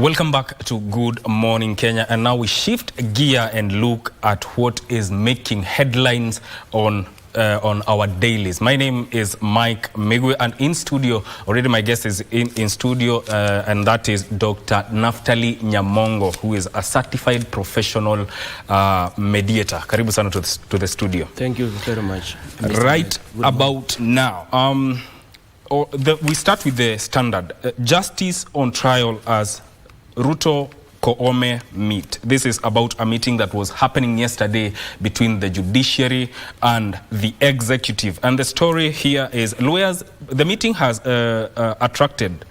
Welcome back to Good Morning Kenya, and now we shift gear and look at what is making headlines on our dailies. My name is Mike Migwe, and in studio, already my guest is in studio, and that is Dr. Naftali Nyamongo, who is a certified professional mediator. Karibu sana to the studio. Thank you very much. Right about now, we start with the standard. Justice on trial as Ruto Koome meet. This is about a meeting that was happening yesterday between the judiciary and the executive. And the story here is lawyers. The meeting has attracted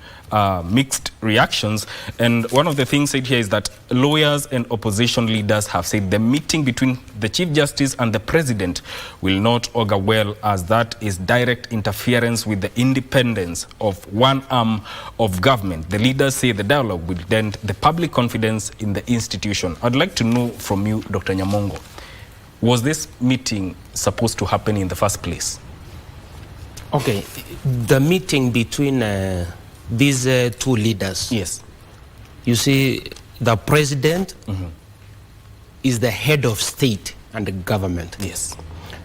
mixed reactions, and one of the things said here is that lawyers and opposition leaders have said the meeting between the Chief Justice and the President will not augur well, as that is direct interference with the independence of one arm of government. The leaders say the dialogue will dent the public confidence in the institution. I'd like to know from you, Dr. Nyamongo, was this meeting supposed to happen in the first place? Okay, the meeting between these two leaders. Yes. You see, the president is the head of state and the government. Yes.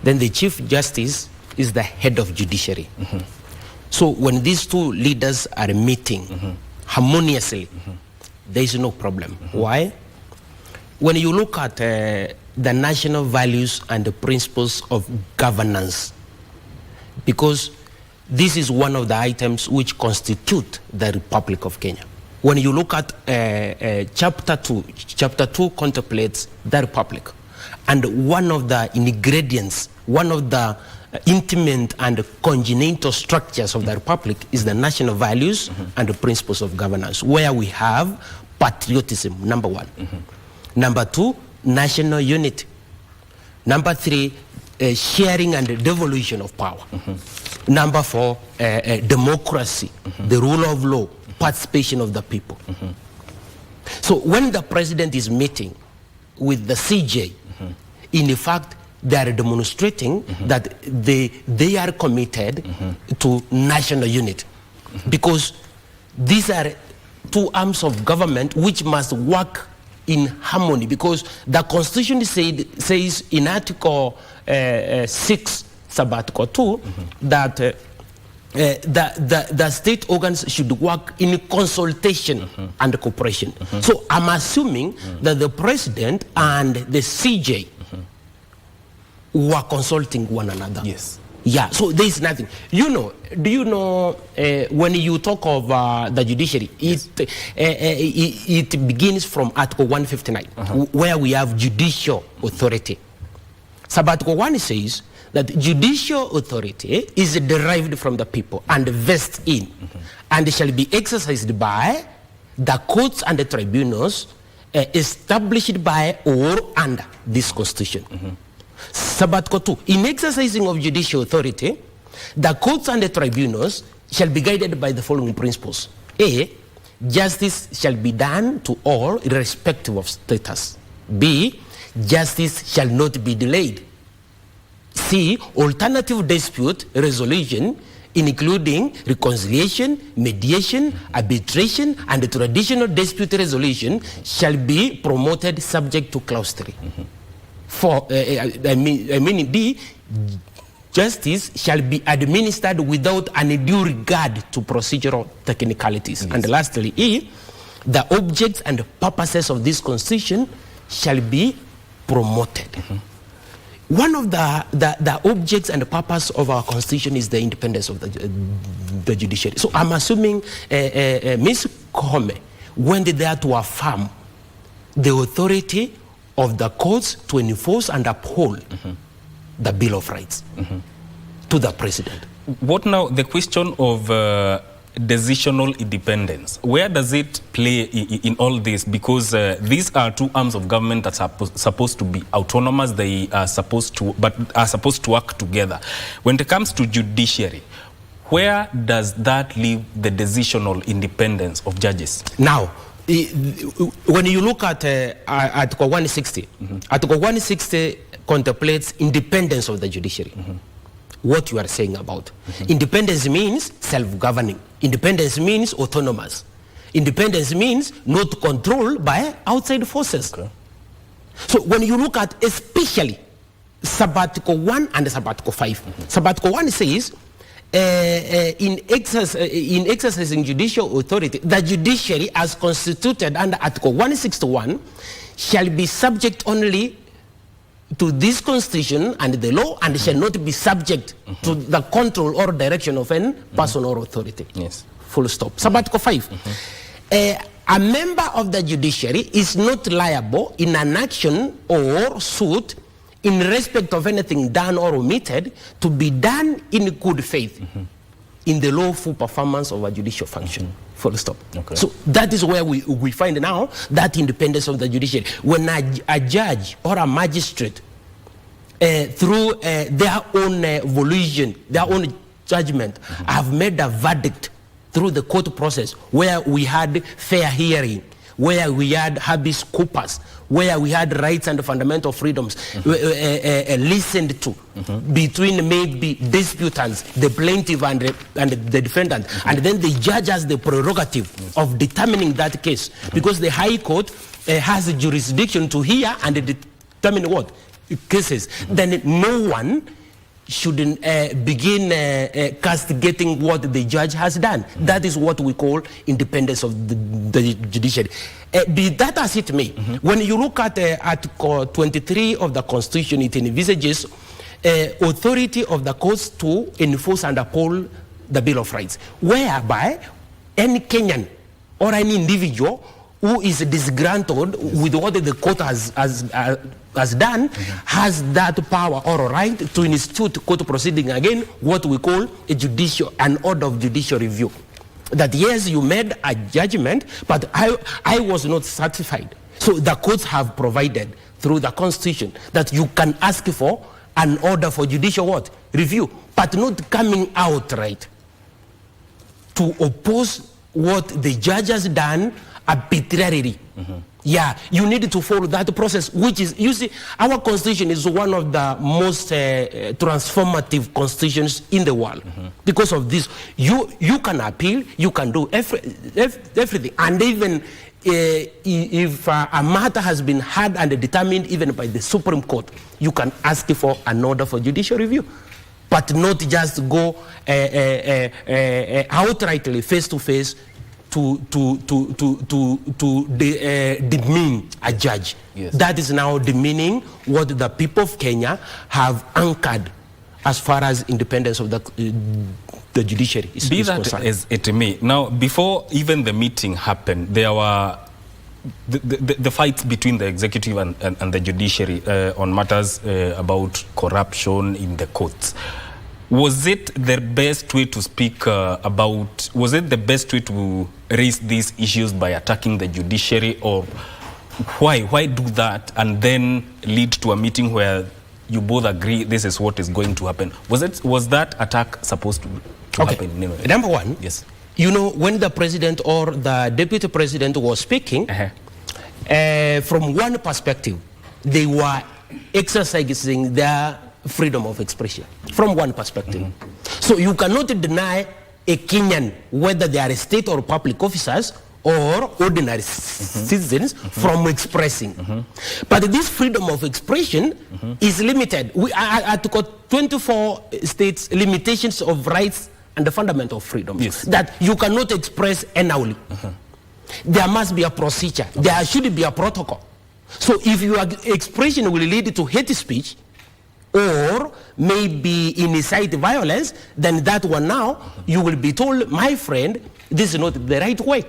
Then the chief justice is the head of judiciary. So when these two leaders are meeting harmoniously, there is no problem. Why? When you look at the national values and the principles of governance, because this is one of the items which constitute the Republic of Kenya. When you look at Chapter 2 contemplates the Republic. And one of the ingredients, one of the intimate and congenital structures of the Republic is the national values and the principles of governance, where we have patriotism, number one. Number two, national unity. Number three, sharing and devolution of power. Number four, democracy, the rule of law, participation of the people. So when the president is meeting with the CJ, in fact, they are demonstrating that they are committed to national unity. Because these are two arms of government which must work in harmony, because the Constitution says in Article 6, Sub-Article 2, that the state organs should work in consultation and cooperation. So I'm assuming that the president and the CJ were consulting one another. Yes. Yeah, so there is nothing. You know, do you know when you talk of the judiciary, yes, it begins from Article 159, where we have judicial authority. Sub-Article 1 says that judicial authority is derived from the people and vested in and shall be exercised by the courts and the tribunals established by or under this Constitution. Sub-Article 2, in exercising of judicial authority, the courts and the tribunals shall be guided by the following principles. A, justice shall be done to all irrespective of status. B, justice shall not be delayed. C, alternative dispute resolution, including reconciliation, mediation, arbitration, and traditional dispute resolution, shall be promoted subject to clause 3. D, justice shall be administered without undue regard to procedural technicalities. Yes. And lastly, E, the objects and purposes of this Constitution shall be promoted. One of the objects and the purpose of our Constitution is the independence of the judiciary. So I'm assuming Ms. Koome went there to affirm the authority of the courts to enforce and uphold the Bill of Rights to the president. What now, the question of decisional independence, where does it play in all this? Because these are two arms of government that are supposed to be autonomous. They are supposed to work together. When it comes to judiciary, where does that leave the decisional independence of judges? Now, when you look at Article 160, Article 160 contemplates independence of the judiciary. What you are saying about. Independence means self-governing. Independence means autonomous. Independence means not controlled by outside forces. Okay. So when you look at especially Sabbatical 1 and Sabbatical 5, Sabbatical 1 says, in exercising judicial authority, the judiciary as constituted under Article 161 shall be subject only to this constitution and the law, and shall not be subject to the control or direction of any person or authority. Yes. Full stop. Sabbatical 5. A member of the judiciary is not liable in an action or suit in respect of anything done or omitted to be done in good faith in the lawful performance of a judicial function. Full stop. Okay. So that is where we find now that independence of the judiciary. When a judge or a magistrate, through their own volition, their own judgment, have made a verdict through the court process, where we had fair hearing, where we had habeas corpus, where we had rights and fundamental freedoms listened to between maybe disputants, the plaintiff and the defendant, and then the judge has the prerogative of determining that case, because the High Court has a jurisdiction to hear and determine what cases. Then no one shouldn't begin castigating what the judge has done. That is what we call independence of the judiciary. Be that as it may, when you look at Article 23 of the Constitution, it envisages authority of the courts to enforce and uphold the Bill of Rights, whereby any Kenyan or any individual who is disgruntled with what the court has done has that power or right to institute court proceeding again, what we call an order of judicial review. That yes, you made a judgment, but I was not satisfied. So the courts have provided through the Constitution that you can ask for an order for judicial what? Review, but not coming outright to oppose what the judge has done arbitrarily. Yeah, you need to follow that process, which is, you see, our constitution is one of the most transformative constitutions in the world. Because of this, you can appeal, you can do everything, and even if a matter has been heard and determined even by the Supreme Court, you can ask for an order for judicial review, but not just go outrightly face to face to demean a judge. Yes. That is now demeaning what the people of Kenya have anchored as far as independence of the judiciary is concerned. As it may. Now, before even the meeting happened, there were the fights between the executive and the judiciary on matters about corruption in the courts. Was it the best way to speak about, was it the best way to raise these issues by attacking the judiciary, or why do that and then lead to a meeting where you both agree this is what is going to happen? Was that attack supposed to happen? Anyway? Number one, yes. You know, when the president or the deputy president was speaking, from one perspective, they were exercising their freedom of expression from one perspective. So you cannot deny a Kenyan, whether they are state or public officers or ordinary citizens, from expressing. But this freedom of expression is limited. Article 24 states limitations of rights and the fundamental freedoms. Yes. That you cannot express annually. There must be a procedure. There should be a protocol. So if your expression will lead to hate speech, or maybe incite violence, then that one now, you will be told, my friend, this is not the right way.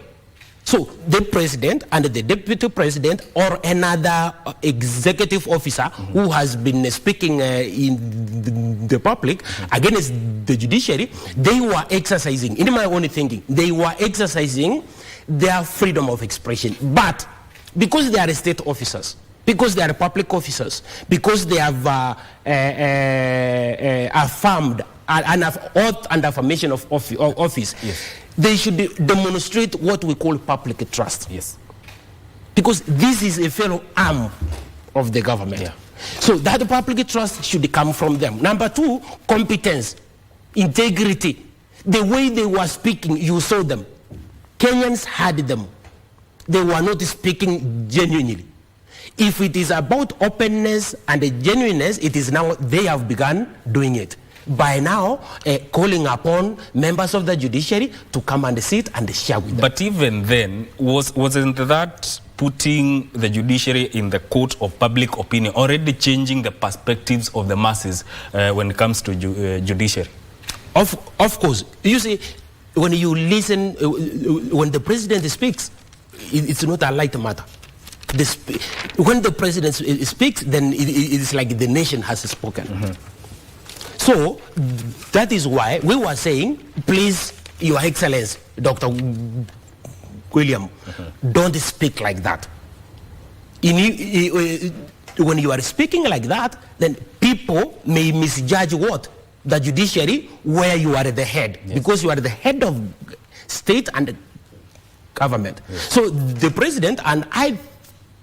So the president and the deputy president or another executive officer who has been speaking in the public against the judiciary, they were exercising, in my own thinking, they were exercising their freedom of expression. But because they are state officers, because they are public officers, because they have affirmed an oath and affirmation of office, yes, they should demonstrate what we call public trust. Yes. Because this is a fellow arm of the government. Yeah. So that public trust should come from them. Number two, competence, integrity. The way they were speaking, you saw them. Kenyans heard them. They were not speaking genuinely. If it is about openness and genuineness, it is now they have begun doing it. By now, calling upon members of the judiciary to come and sit and share with them. But even then, wasn't that putting the judiciary in the court of public opinion, already changing the perspectives of the masses when it comes to judiciary? Of course. You see, when you listen, when the president speaks, it's not a light matter. When the president speaks, then it's like the nation has spoken. So that is why we were saying, please, Your Excellency, Dr. William, don't speak like that. When you are speaking like that, then people may misjudge what? The judiciary, where you are the head. Yes. Because you are the head of state and government. Yes. So the president, and I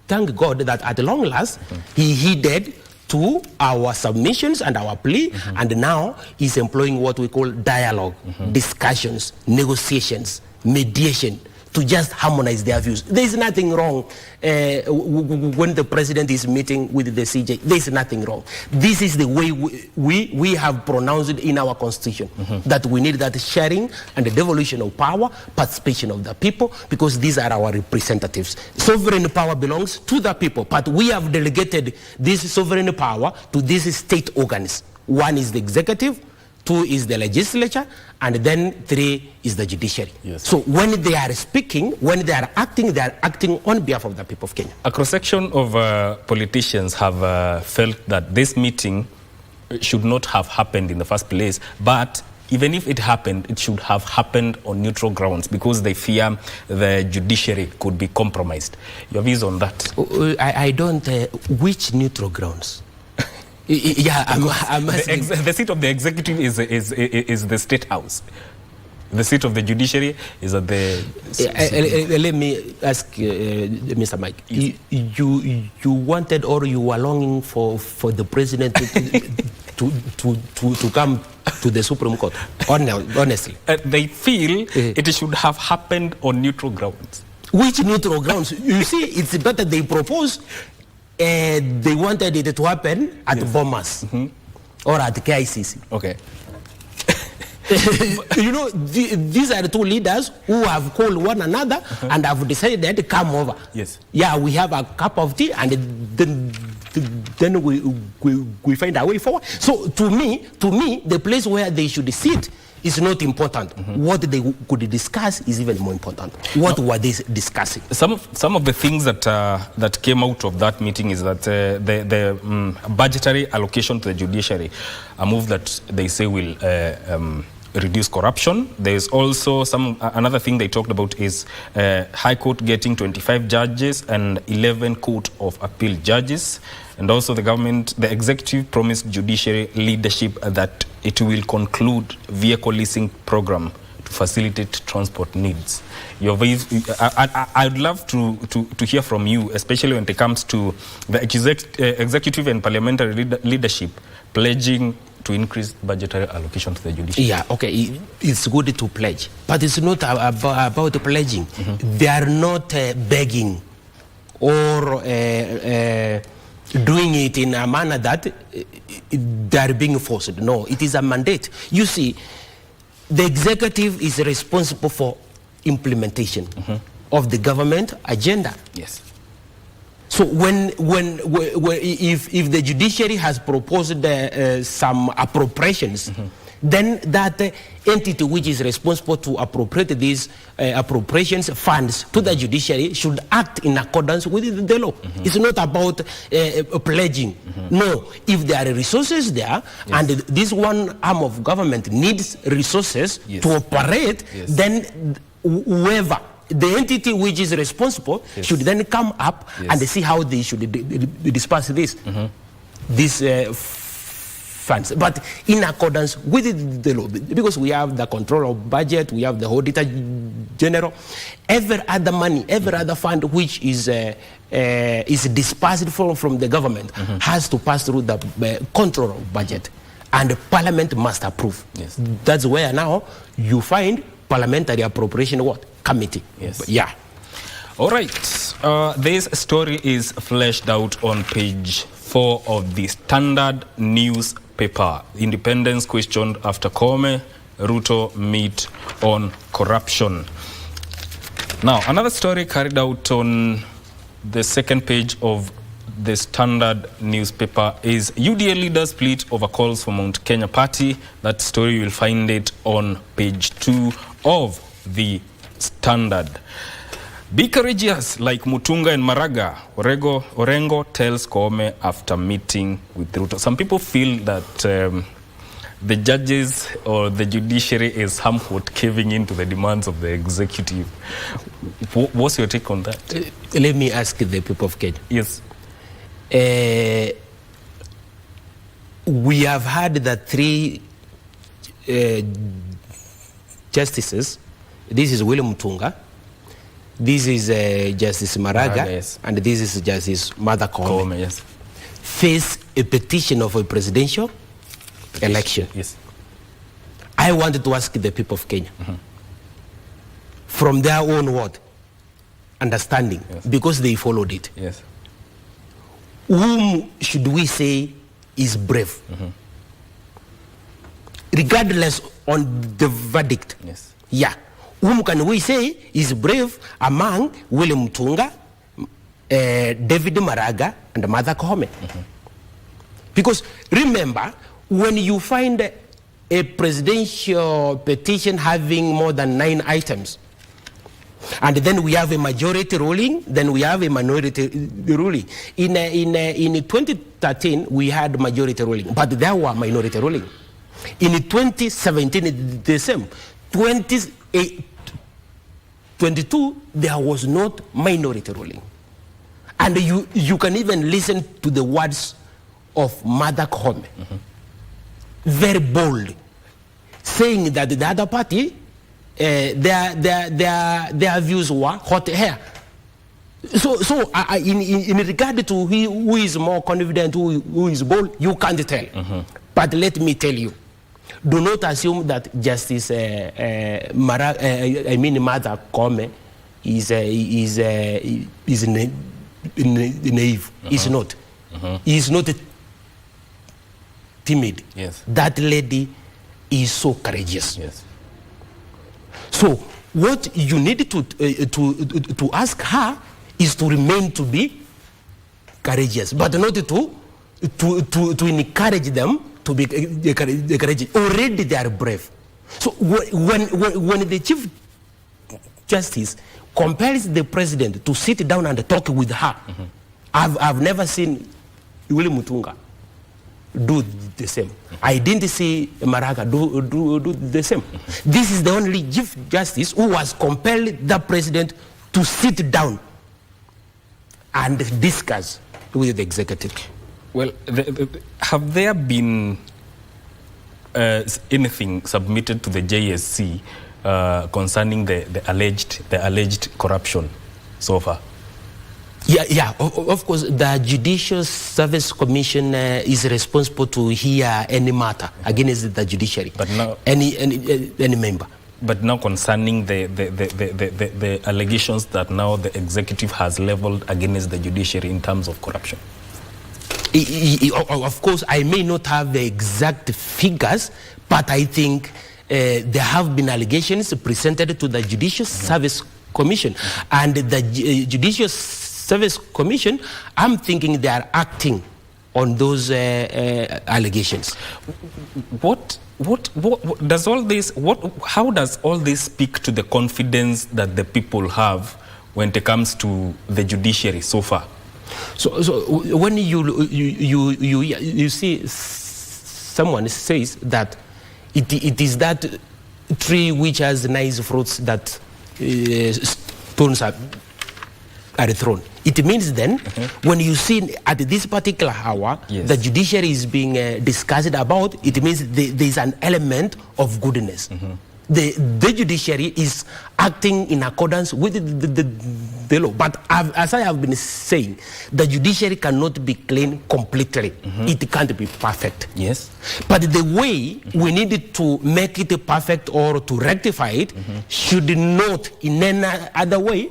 thank God that at long last, he heeded to our submissions and our plea, and now he's employing what we call dialogue, discussions, negotiations, mediation, to just harmonize their views. There is nothing wrong when the president is meeting with the CJ. There is nothing wrong. This is the way we have pronounced it in our constitution, that we need that sharing and the devolution of power, participation of the people, because these are our representatives. Sovereign power belongs to the people, but we have delegated this sovereign power to these state organs. One is the executive, 2 is the legislature, and then 3 is the judiciary. Yes. So when they are speaking, when they are acting on behalf of the people of Kenya. A cross-section of politicians have felt that this meeting should not have happened in the first place, but even if it happened, it should have happened on neutral grounds, because they fear the judiciary could be compromised. Your views on that? I don't, which neutral grounds? Yeah, I'm the seat of the executive is the State House. The seat of the judiciary is at the... let me ask Mr. Mike. Yes. You wanted, or you were longing for the president to come to the Supreme Court, honestly? They feel it should have happened on neutral grounds. Which neutral grounds? You see, it's better they propose. They wanted it to happen at Bomas or at KICC. Okay. You know, these are the 2 leaders who have called one another and have decided to come over. Yes. Yeah, we have a cup of tea, and then we find our way forward. So to me, the place where they should sit is not important. What they could discuss is even more important. What were they discussing? Some of the things that came out of that meeting is that the budgetary allocation to the judiciary, a move that they say will reduce corruption. There's also another thing they talked about is High Court getting 25 judges and 11 Court of Appeal judges. And also the executive promised judiciary leadership that it will conclude vehicle leasing program to facilitate transport needs. Your views, I'd love to hear from you, especially when it comes to the executive and parliamentary leadership pledging to increase budgetary allocation to the judiciary. Yeah, okay, it's good to pledge, but it's not about pledging. They are not begging or doing it in a manner that they are being forced. No, it is a mandate. You see, the executive is responsible for implementation of the government agenda. Yes. So if the judiciary has proposed some appropriations, then that entity which is responsible to appropriate these appropriations funds to the judiciary should act in accordance with the law. It's not about pledging. No, if there are resources there, and this one arm of government needs resources to operate, then whoever, the entity which is responsible should then come up and see how they should disperse this. These funds, but in accordance with the law, because we have the control of budget, we have the auditor general, every other money, every other fund which is dispersed from the government has to pass through the control of budget, and the parliament must approve. That's where now you find Parliamentary Appropriation Committee. Yes. But yeah. All right. This story is fleshed out on page 4 of the Standard newspaper. Independence questioned after Koome, Ruto meet on corruption. Now, another story carried out on the second page of the Standard newspaper is UDA leaders split over calls for Mount Kenya party. That story, you will find it on page 2 of the Standard. Be courageous like Mutunga and Maraga, Orengo tells Koome after meeting with Ruto. Some people feel that the judges or the judiciary is somewhat caving into the demands of the executive. What's your take on that? Let me ask the people of Kenya. Yes. We have had the 3 justices. This is William Mutunga. This is Justice Maraga, yes. And this is Justice Martha Koome. Yes. Face a petition of a presidential election. Yes. I wanted to ask the people of Kenya, from their own understanding, yes. because they followed it. Yes. Whom should we say is brave? Regardless on the verdict. Yes. Yeah. Whom can we say is brave among William Mutunga, David Maraga, and Martha Koome? Because remember, when you find a presidential petition having more than 9 items, and then we have a majority ruling, then we have a minority ruling. In 2013, we had majority ruling, but there were minority ruling. In 2017, the same. 2022, there was not minority ruling. And you can even listen to the words of Martha Koome, very bold, saying that the other party, their views were hot air. So in regard to who is more confident, who is bold, you can't tell. But let me tell you, do not assume that Justice Martha Koome is naive. He's not. He's not timid. Yes. That lady is so courageous. Yes. So what you need to ask her is to remain to be courageous, but not to encourage them to be courageous. Already they are brave. So when the Chief Justice compels the president to sit down and talk with her, I've never seen William Mutunga do the same. I didn't see Maraga do the same. This is the only Chief Justice who has compelled the president to sit down and discuss with the executive. Well, have there been anything submitted to the JSC concerning the alleged corruption so far? Yeah. Of course, the Judicial Service Commission is responsible to hear any matter against the judiciary. But now, any member. But now concerning the allegations that now the executive has leveled against the judiciary in terms of corruption. Of course, I may not have the exact figures, but I think there have been allegations presented to the Judicial Service Commission, and the Judicial Service Commission, I'm thinking they are acting on those allegations. What does all this? How does all this speak to the confidence that the people have when it comes to the judiciary so far? So when you see someone says that it is that tree which has nice fruits that stones are thrown. It means then, when you see at this particular hour, yes, the judiciary is being discussed about, it means there is an element of goodness. The judiciary is acting in accordance with the law. But as I have been saying, the judiciary cannot be clean completely. It can't be perfect. Yes. But the way we need to make it perfect or to rectify it should not in any other way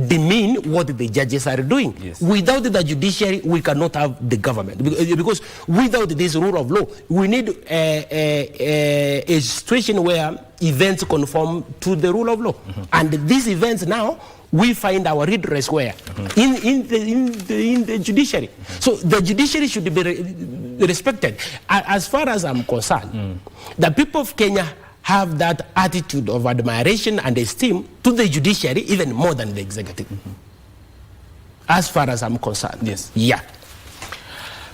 demean what the judges are doing. Yes. Without the judiciary, we cannot have the government. Because without this rule of law, we need a situation where events conform to the rule of law. And these events now, we find our redress where? In the judiciary. So the judiciary should be respected. As far as I'm concerned, the people of Kenya have that attitude of admiration and esteem to the judiciary even more than the executive. As far as I'm concerned. Yes. Yeah.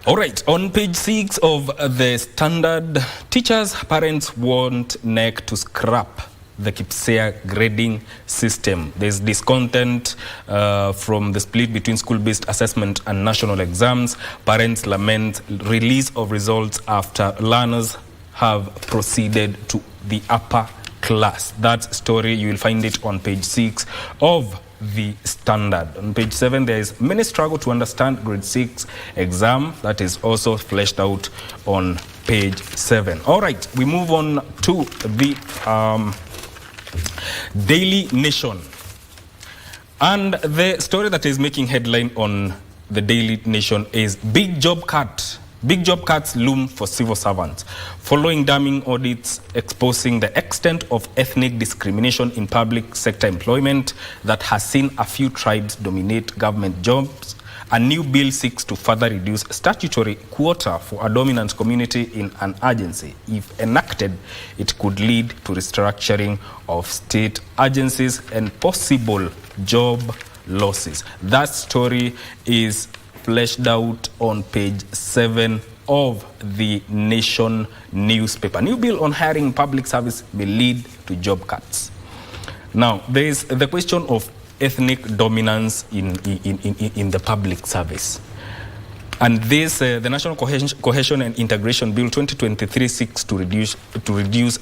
All right, on page 6 of the Standard, teachers, parents want NEC to scrap the KPSEA grading system. There's discontent from the split between school-based assessment and national exams. Parents lament release of results after learners have proceeded to the upper class. That story, you will find it on page 6 of the Standard. On page 7, there is many struggle to understand grade 6 exam. That is also fleshed out on page 7. All right, we move on to the Daily Nation. And the story that is making headline on the Daily Nation is big job cut. Big job cuts loom for civil servants, following damning audits exposing the extent of ethnic discrimination in public sector employment that has seen a few tribes dominate government jobs. A new bill seeks to further reduce statutory quota for a dominant community in an agency. If enacted, it could lead to restructuring of state agencies and possible job losses. That story is fleshed out on page 7 of the Nation newspaper. New bill on hiring public service may lead to job cuts. Now, there is the question of ethnic dominance in the public service. And this, the National Cohesion and Integration Bill 2023 seeks to reduce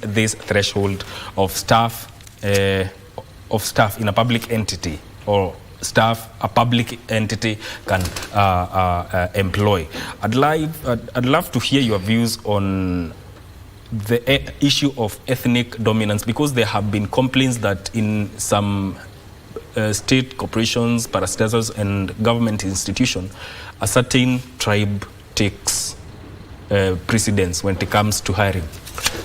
this threshold of staff in a public entity or staff a public entity can employ. I'd love to hear your views on the issue of ethnic dominance, because there have been complaints that in some state corporations, parastatals, and government institutions, a certain tribe takes precedence when it comes to hiring.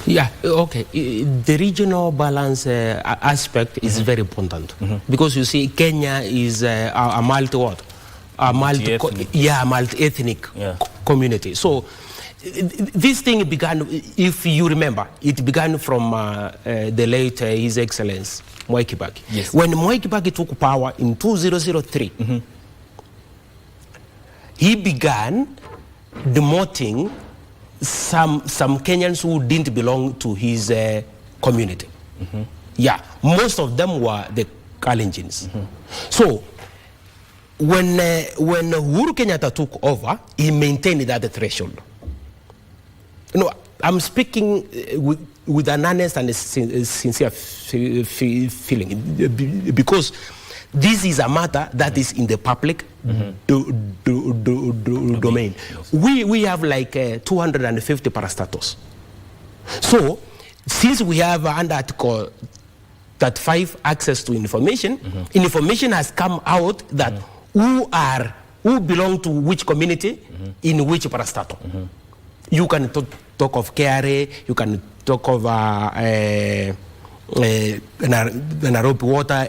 Yeah, okay. The regional balance aspect is very important, because you see, Kenya is a multi-ethnic community. So this thing began, if you remember, it began from the late His Excellency Mwai Kibaki. Yes. When Mwai Kibaki took power in 2003, he began demoting some Kenyans who didn't belong to his community. Yeah, most of them were the Kalenjins. So when Uhuru Kenyatta took over, he maintained that threshold. You know, I'm speaking with an honest and sincere feeling, because this is a matter that is in the public domain. We have like 250 parastatals. So, since we have under Article 35 access to information, information has come out that who belong to which community in which parastatal. You can talk of KRA, you can talk of Nairobi Water,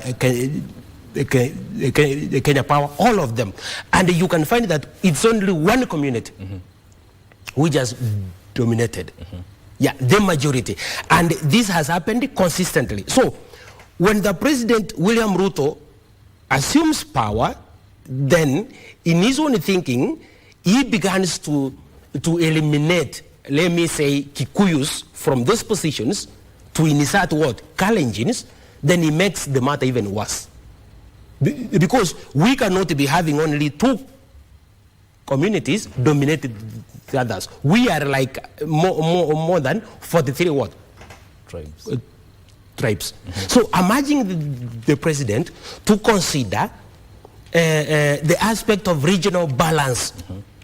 Kenya Power, all of them. And you can find that it's only one community which has dominated. Yeah, the majority. And this has happened consistently. So, when the President William Ruto assumes power, then in his own thinking, he begins to eliminate, let me say, Kikuyus from those positions to insert what? Kalenjins, then he makes the matter even worse. Because we cannot be having only two communities dominated the others. We are like more than 43 what? Tribes. tribes. So I'm urging the president to consider the aspect of regional balance,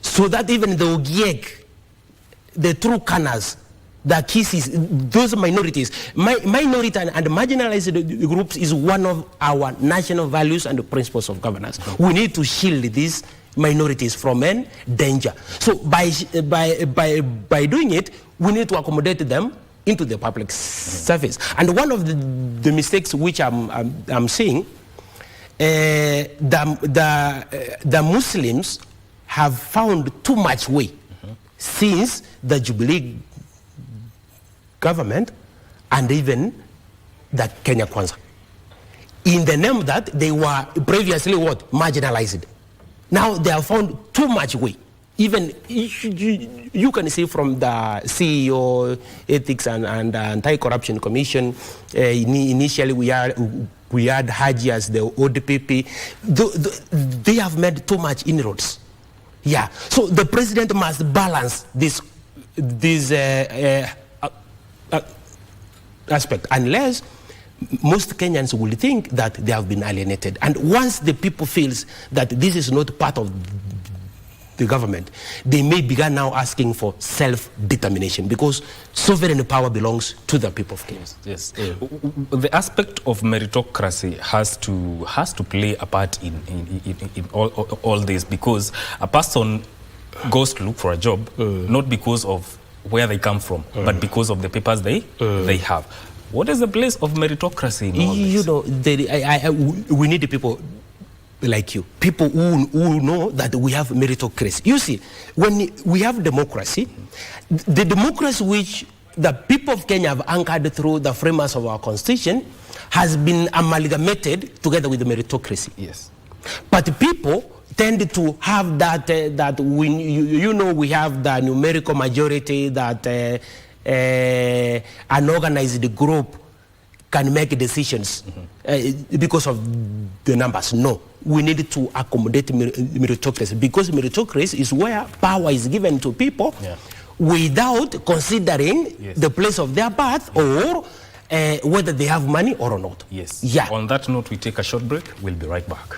so that even the Ogiek, the Turkanas, the Kisis, those minorities, minority and marginalized groups is one of our national values and the principles of governance. We need to shield these minorities from danger. So by doing it, we need to accommodate them into the public service. And one of the mistakes which I'm seeing, the Muslims have found too much way since the Jubilee government and even the Kenya Kwanza, in the name that they were previously what? Marginalized. Now they have found too much way. Even you can see from the CEO Ethics and Anti-Corruption Commission, initially we had Haji as the ODPP. They have made too much inroads. Yeah, so the president must balance this aspect, unless most Kenyans will think that they have been alienated. And once the people feels that this is not part of the government, they may begin now asking for self-determination, because sovereign power belongs to the people of Kenya. Yes. The aspect of meritocracy has to play a part in all this, because a person goes to look for a job not because of where they come from, but because of the papers they have. What is the place of meritocracy in all this? You know, we need people like you, people who know that we have meritocracy. You see, when we have democracy, the democracy which the people of Kenya have anchored through the framers of our constitution has been amalgamated together with the meritocracy. Yes. But people tend to have that, we have the numerical majority, that an organized group can make decisions because of the numbers. No, we need to accommodate meritocracy, because meritocracy is where power is given to people without considering the place of their birth or whether they have money or not. Yes. Yeah. On that note, we take a short break. We'll be right back.